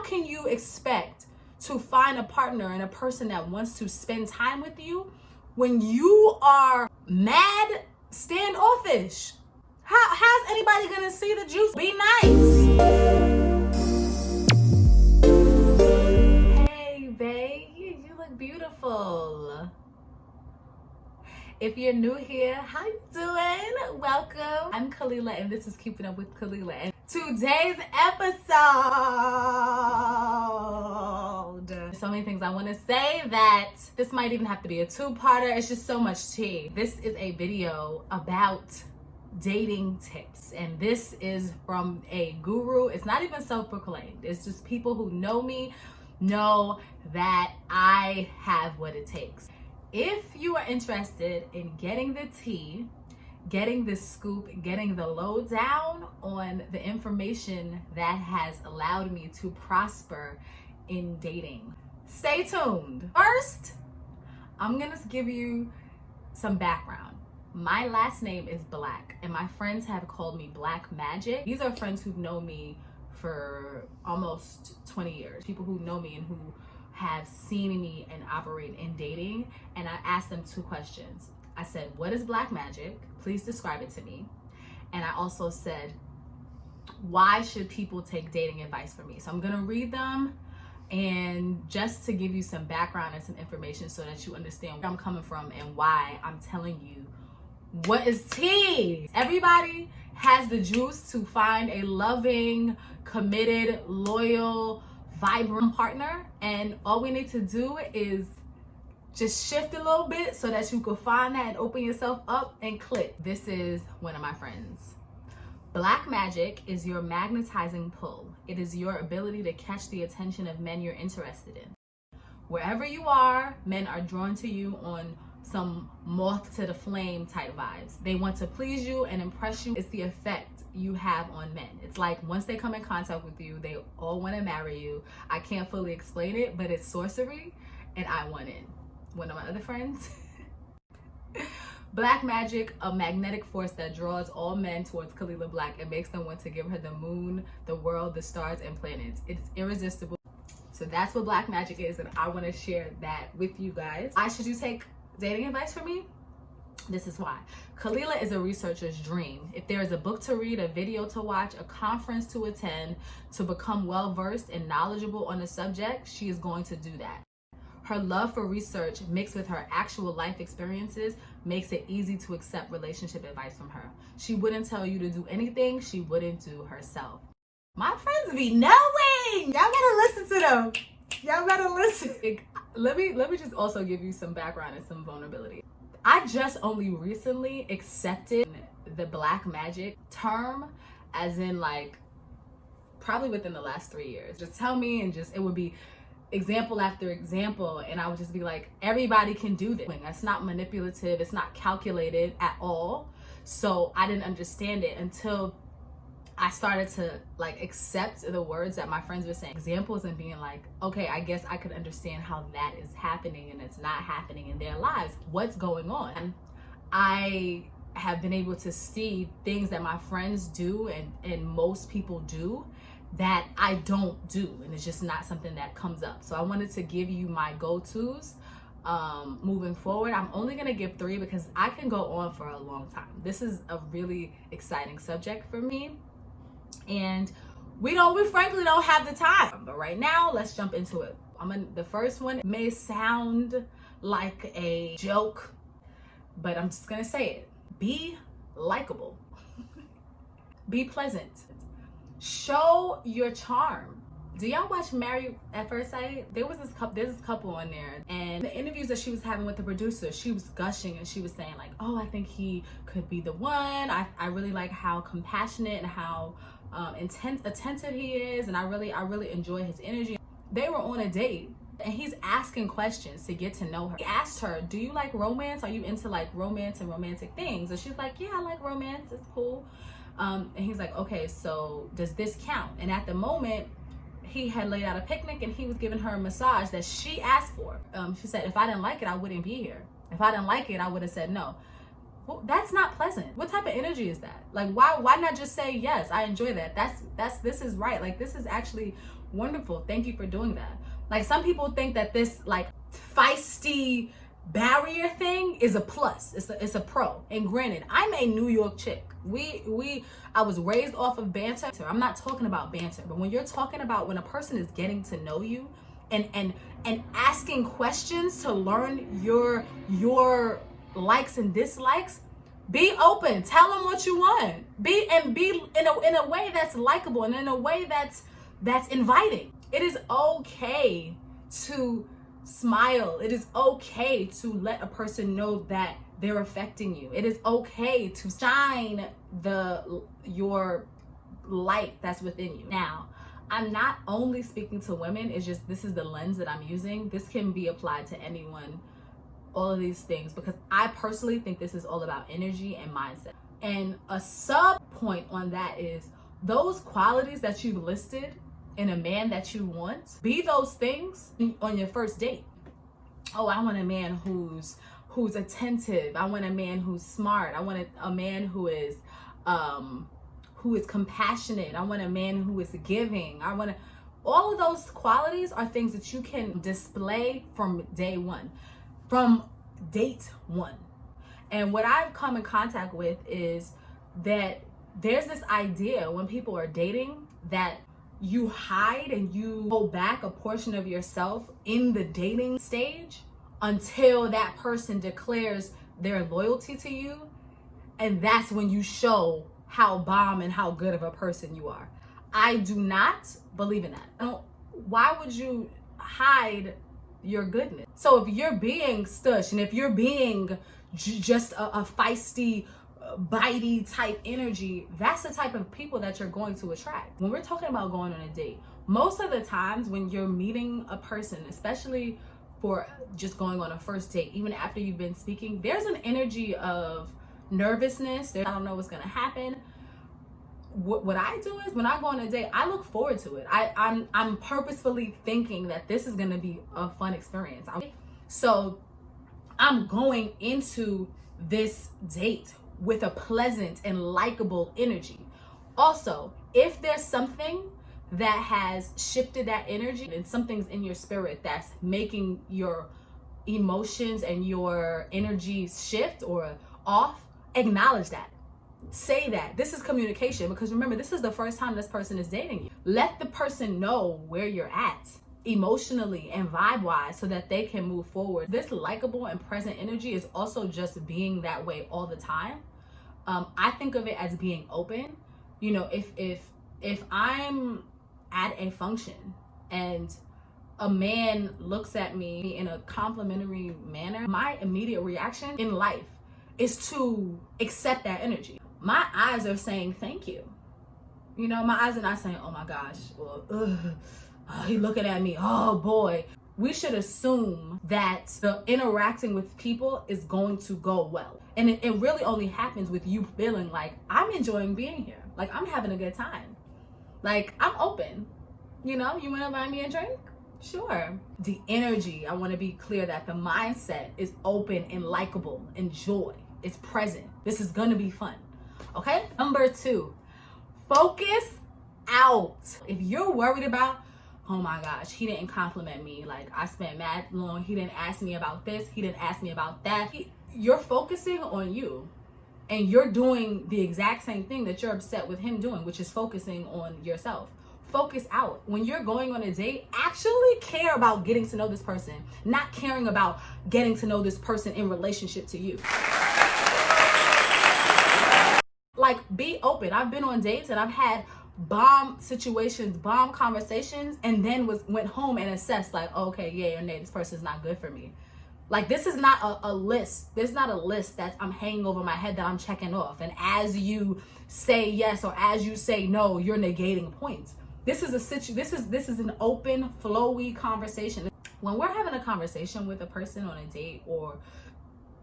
how can you expect to find a partner and a person that wants to spend time with you when you are mad, standoffish? How's anybody gonna see the juice? Be nice. Hey, babe, you look beautiful. If you're new here, how you doing? Welcome. I'm Kalilah, and this is Keeping Up with Kalilah. And today's episode, so many things I want to say that this might even have to be a two-parter. It's just so much tea. This is a video about dating tips, and this is from a guru. It's not even self-proclaimed. It's just people who know me know that I have what it takes. If you are interested in getting the tea, getting the scoop, getting the lowdown on the information that has allowed me to prosper in dating, stay tuned. First, I'm gonna give you some background. My last name is Black, and my friends have called me Black Magic. These are friends who've known me for almost 20 years. People who know me and who have seen me and operate in dating. And I asked them two questions. I said, what is Black Magic? Please describe it to me. And I also said, why should people take dating advice from me? So I'm gonna read them, and just to give you some background and some information so that you understand where I'm coming from and why I'm telling you what is tea. Everybody has the juice to find a loving, committed, loyal, vibrant partner, and all we need to do is just shift a little bit so that you can find that and open yourself up and click. This is one of my friends. Black Magic is your magnetizing pull. It is your ability to catch the attention of men you're interested in. Wherever you are, men are drawn to you on some moth to the flame type vibes. They want to please you and impress you. It's the effect you have on men. It's like once they come in contact with you, they all want to marry you. I can't fully explain it, but it's sorcery, and I want in. One of my other friends. Black Magic, a magnetic force that draws all men towards Kalilah Black and makes them want to give her the moon, the world, the stars, and planets. It's irresistible. So that's what Black Magic is, and I want to share that with you guys. Why should you take dating advice from me? This is why. Kalilah is a researcher's dream. If there is a book to read, a video to watch, a conference to attend, to become well-versed and knowledgeable on the subject, she is going to do that. Her love for research mixed with her actual life experiences makes it easy to accept relationship advice from her. She wouldn't tell you to do anything she wouldn't do herself. My friends be knowing. Y'all better listen to them. Y'all better listen. Let me just also give you some background and some vulnerability. I just only recently accepted the Black Magic term, as in like probably within the last 3 years. Just tell me, and just it would be example after example, and I would just be like, everybody can do this. That's not manipulative, it's not calculated at all. So I didn't understand it until I started to like accept the words that my friends were saying, examples, and being like, okay, I guess I could understand how that is happening and it's not happening in their lives. What's going on? I have been able to see things that my friends do and most people do that I don't do, and it's just not something that comes up. So I wanted to give you my go-tos moving forward. I'm only gonna give 3 because I can go on for a long time. This is a really exciting subject for me, and we frankly don't have the time. But right now, let's jump into it. The first one may sound like a joke, but I'm just gonna say it. Be likable. Be pleasant. Show your charm. Do y'all watch Married at First Sight? There's this couple on there, and the interviews that she was having with the producer, she was gushing and she was saying like, oh, I think he could be the one. I really like how compassionate and how attentive he is, and I really enjoy his energy. They were on a date, and he's asking questions to get to know her. He asked her, do you like romance? Are you into like romance and romantic things? And she's like, yeah, I like romance, it's cool. And he's like, okay, so does this count? And at the moment, he had laid out a picnic and he was giving her a massage that she asked for. She said, if I didn't like it, I wouldn't be here. If I didn't like it, I would have said no. Well, that's not pleasant. What type of energy is that? Like, why not just say, yes, I enjoy that. This is right. Like, this is actually Wonderful. Thank you for doing that. Like, some people think that this like feisty barrier thing is a plus. It's a pro. And granted, I'm a New York chick. I was raised off of banter. I'm not talking about banter, but when you're talking about when a person is getting to know you and asking questions to learn your likes and dislikes, be open. Tell them what you want. Be in a way that's likable and in a way that's inviting. It is okay to smile. It is okay to let a person know that they're affecting you. It is okay to shine your light that's within you. Now, I'm not only speaking to women, it's just this is the lens that I'm using. This can be applied to anyone, all of these things, because I personally think this is all about energy and mindset. And a sub point on that is those qualities that you've listed in a man that you want, be those things on your first date. Oh, I want a man who's attentive. I want a man who's smart. I want a man who is compassionate. I want a man who is giving. All of those qualities are things that you can display from day one, from date one. And what I've come in contact with is that there's this idea when people are dating that you hide and you hold back a portion of yourself in the dating stage until that person declares their loyalty to you. And that's when you show how bomb and how good of a person you are. I do not believe in that. Why would you hide your goodness? So if you're being stush and if you're being just a feisty, bitey type energy, that's the type of people that you're going to attract. When we're talking about going on a date, most of the times when you're meeting a person, especially for just going on a first date, even after you've been speaking, there's an energy of nervousness. I don't know what's gonna happen. What I do is when I go on a date, I look forward to it. I'm purposefully thinking that this is gonna be a fun experience. So I'm going into this date with a pleasant and likable energy. Also, if there's something that has shifted that energy and something's in your spirit that's making your emotions and your energies shift or off, acknowledge that. Say that. This is communication, because remember, this is the first time this person is dating you. Let the person know where you're at emotionally and vibe-wise so that they can move forward. This likable and present energy is also just being that way all the time. I think of it as being open. You know, if I'm at a function and a man looks at me in a complimentary manner, my immediate reaction in life is to accept that energy. My eyes are saying thank you. You know, my eyes are not saying, oh my gosh, or he looking at me, oh boy. We should assume that the interacting with people is going to go well. And it really only happens with you feeling like, I'm enjoying being here. Like, I'm having a good time. Like, I'm open. You know, you want to buy me a drink? Sure. The energy, I want to be clear that the mindset is open and likable and joy. It's present. This is going to be fun. Okay? Number 2, focus out. If you're worried about, oh my gosh, he didn't compliment me. Like, I spent mad long. He didn't ask me about this. He didn't ask me about that. You're focusing on you. And you're doing the exact same thing that you're upset with him doing, which is focusing on yourself. Focus out. When you're going on a date, actually care about getting to know this person, not caring about getting to know this person in relationship to you. Like, be open. I've been on dates and I've had bomb situations, bomb conversations, and then went home and assessed like, okay, yeah, or nay, this person's not good for me. Like, this is not a list. There's not a list that I'm hanging over my head that I'm checking off. And as you say yes or as you say no, you're negating points. This is this is an open, flowy conversation. When we're having a conversation with a person on a date or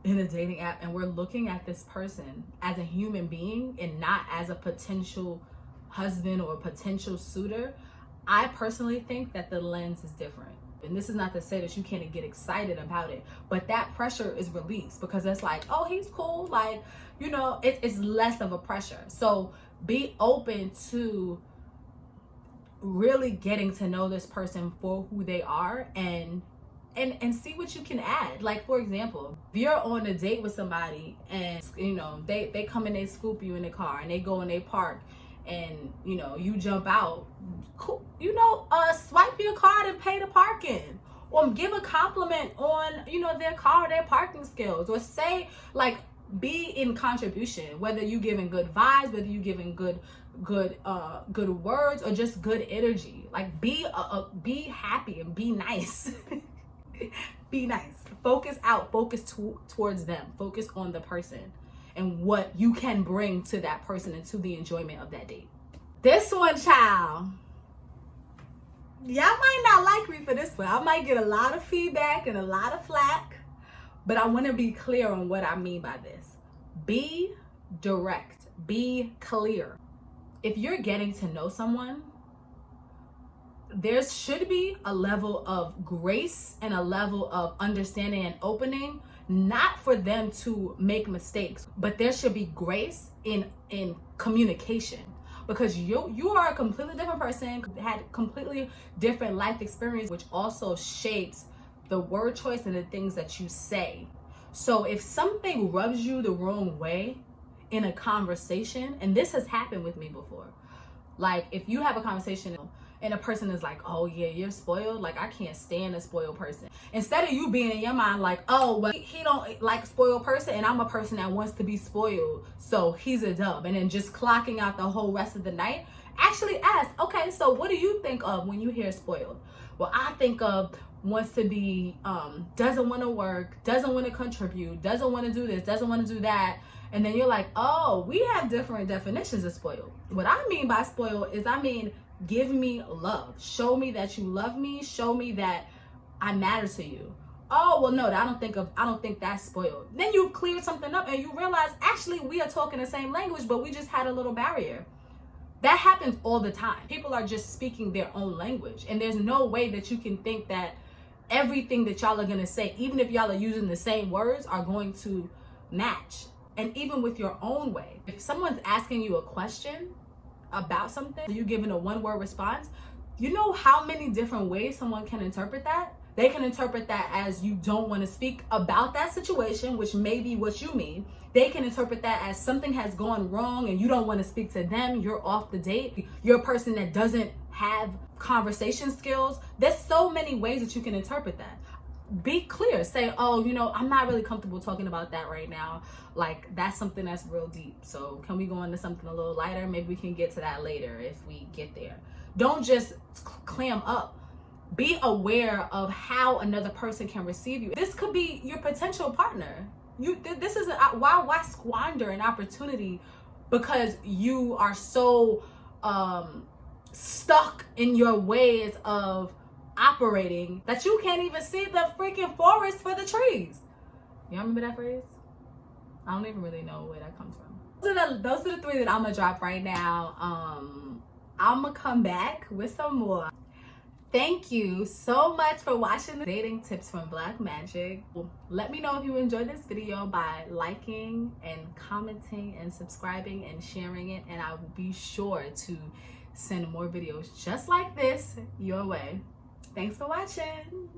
in a dating app, and we're looking at this person as a human being and not as a potential husband or a potential suitor, I personally think that the lens is different. And this is not to say that you can't get excited about it, but that pressure is released because it's like, oh, he's cool. Like, you know, it's less of a pressure. So be open to really getting to know this person for who they are and see what you can add. Like, for example, if you're on a date with somebody and, you know, they come and they scoop you in the car and they go and they park and, you know, you jump out, you know, swipe your card and pay the parking, or give a compliment on, you know, their car, their parking skills, or say, like, be in contribution, whether you giving good vibes, whether you giving good words, or just good energy. Like, be happy and be nice. Be nice. Focus out. Focus towards them. Focus on the person and what you can bring to that person and to the enjoyment of that date. This one, child, y'all might not like me for this one. I might get a lot of feedback and a lot of flack, but I want to be clear on what I mean by this. Be direct. Be clear. If you're getting to know someone, there should be a level of grace and a level of understanding and opening, not for them to make mistakes, but there should be grace in communication, because you are a completely different person, had completely different life experience, which also shapes the word choice and the things that you say. So if something rubs you the wrong way in a conversation, and this has happened with me before, like if you have a conversation and a person is like, oh yeah, you're spoiled, like I can't stand a spoiled person. Instead of you being in your mind like, oh, well, he don't like spoiled person and I'm a person that wants to be spoiled, so he's a dub, and then just clocking out the whole rest of the night, actually ask, okay, so what do you think of when you hear spoiled? Well, I think of wants to be, doesn't want to work, doesn't want to contribute, doesn't want to do this, doesn't want to do that. And then you're like, oh, we have different definitions of spoiled. What I mean by spoiled is, I mean, give me love. Show me that you love me. Show me that I matter to you. Oh, well, no, I don't think that's spoiled. Then you clear something up and you realize, actually, we are talking the same language, but we just had a little barrier. That happens all the time. People are just speaking their own language. And there's no way that you can think that everything that y'all are going to say, even if y'all are using the same words, are going to match. And even with your own way, if someone's asking you a question about something, you're giving a one-word response, you know how many different ways someone can interpret that? They can interpret that as you don't want to speak about that situation, which may be what you mean. They can interpret that as something has gone wrong and you don't want to speak to them. You're off the date. You're a person that doesn't have conversation skills. There's so many ways that you can interpret that. Be clear. Say, oh, you know, I'm not really comfortable talking about that right now. Like, that's something that's real deep. So can we go into something a little lighter? Maybe we can get to that later if we get there. Don't just clam up. Be aware of how another person can receive you. This could be your potential partner. This isn't, why squander an opportunity because you are so stuck in your ways of operating that you can't even see the freaking forest for the trees. Y'all remember that phrase? I don't even really know where that comes from. Those are the three that I'm gonna drop right now. I'm gonna come back with some more. Thank you so much for watching the dating tips from Black Magic. Let me know if you enjoyed this video by liking and commenting and subscribing and sharing it, and I will be sure to send more videos just like this your way. Thanks for watching.